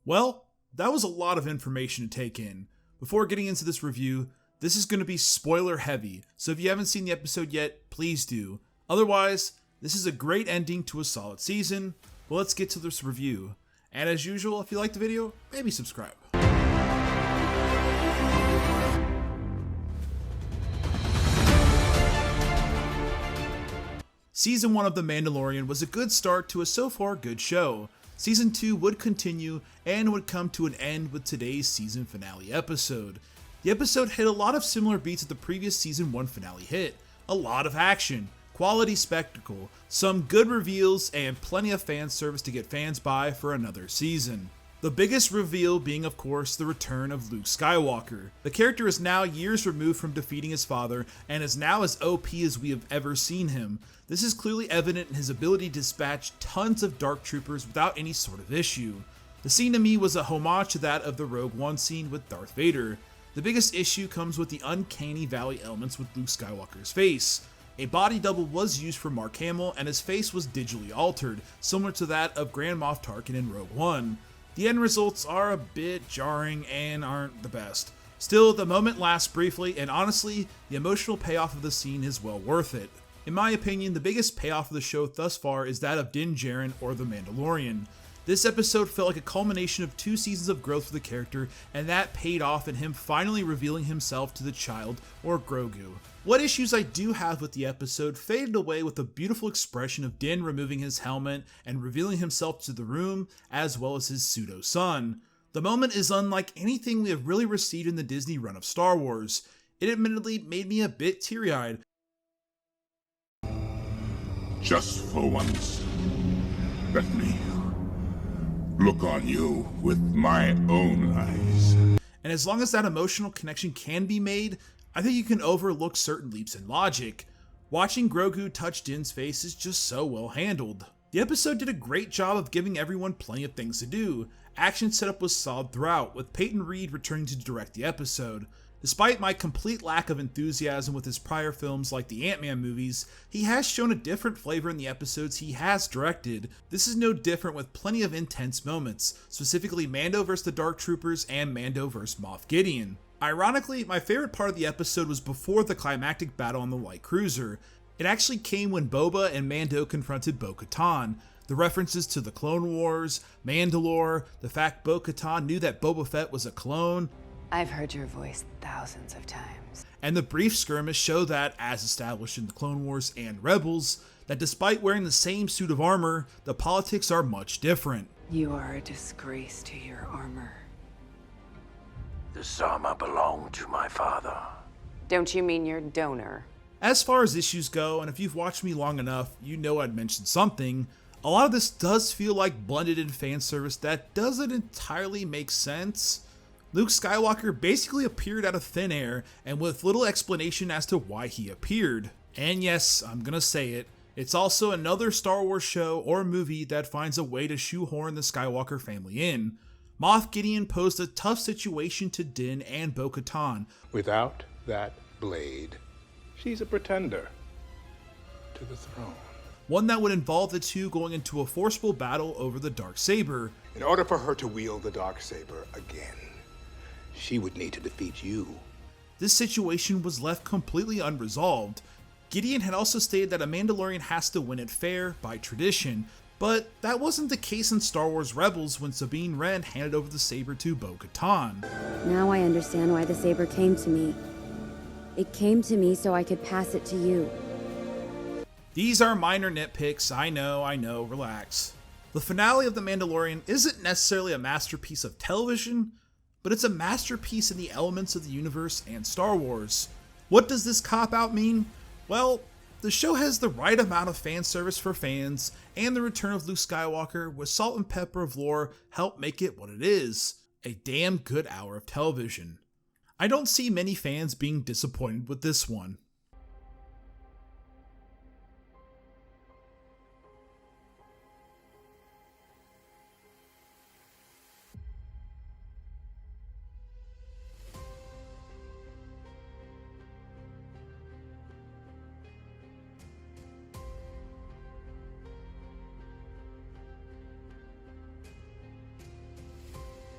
Well, that was a lot of information to take in. Before getting into this review, this is going to be spoiler heavy, so if you haven't seen the episode yet, please do. Otherwise, this is a great ending to a solid season. Well, let's get to this review. And as usual, if you liked the video, maybe subscribe. Season 1 of The Mandalorian was a good start to a so far good show. Season 2 would continue and would come to an end with today's season finale episode. The episode hit a lot of similar beats that the previous Season 1 finale hit. A lot of action, quality spectacle, some good reveals, and plenty of fan service to get fans by for another season. The biggest reveal being, of course, the return of Luke Skywalker. The character is now years removed from defeating his father and is now as OP as we have ever seen him. This is clearly evident in his ability to dispatch tons of dark troopers without any sort of issue. The scene to me was a homage to that of the Rogue One scene with Darth Vader. The biggest issue comes with the uncanny valley elements with Luke Skywalker's face. A body double was used for Mark Hamill and his face was digitally altered, similar to that of Grand Moff Tarkin in Rogue One. The end results are a bit jarring and aren't the best. Still, the moment lasts briefly, and honestly, the emotional payoff of the scene is well worth it. In my opinion, the biggest payoff of the show thus far is that of Din Djarin or the Mandalorian. This episode felt like a culmination of 2 seasons of growth for the character, and that paid off in him finally revealing himself to the child, or Grogu. What issues I do have with the episode faded away with the beautiful expression of Din removing his helmet and revealing himself to the room, as well as his pseudo-son. The moment is unlike anything we have really received in the Disney run of Star Wars. It admittedly made me a bit teary-eyed. Just for once, let me look on you with my own eyes. And as long as that emotional connection can be made, I think you can overlook certain leaps in logic. Watching Grogu touch Din's face is just so well handled. The episode did a great job of giving everyone plenty of things to do. Action setup was solid throughout, with Peyton Reed returning to direct the episode. Despite my complete lack of enthusiasm with his prior films like the Ant-Man movies, he has shown a different flavor in the episodes he has directed. This is no different with plenty of intense moments, specifically Mando vs. the Dark Troopers and Mando vs. Moff Gideon. Ironically, my favorite part of the episode was before the climactic battle on the light cruiser. It actually came when Boba and Mando confronted Bo-Katan. The references to the Clone Wars, Mandalore, the fact Bo-Katan knew that Boba Fett was a clone. I've heard your voice thousands of times. And the brief skirmish show that, as established in the Clone Wars and Rebels, that despite wearing the same suit of armor, the politics are much different. You are a disgrace to your armor. This armor belonged to my father. Don't you mean your donor? As far as issues go, and if you've watched me long enough, you know I'd mention something, a lot of this does feel like blended in fan service that doesn't entirely make sense. Luke Skywalker basically appeared out of thin air and with little explanation as to why he appeared. And yes, I'm gonna say it, it's also another Star Wars show or movie that finds a way to shoehorn the Skywalker family in. Moff Gideon posed a tough situation to Din and Bo-Katan. Without that blade, she's a pretender to the throne. One that would involve the two going into a forceful battle over the Darksaber. In order for her to wield the Darksaber again, she would need to defeat you. This situation was left completely unresolved. Gideon had also stated that a Mandalorian has to win it fair by tradition, but that wasn't the case in Star Wars Rebels when Sabine Wren handed over the saber to Bo-Katan. Now I understand why the saber came to me. It came to me so I could pass it to you. These are minor nitpicks, I know, relax. The finale of The Mandalorian isn't necessarily a masterpiece of television, but it's a masterpiece in the elements of the universe and Star Wars. What does this cop-out mean? Well, the show has the right amount of fan service for fans, and the return of Luke Skywalker with salt and pepper of lore help make it what it is, a damn good hour of television. I don't see many fans being disappointed with this one.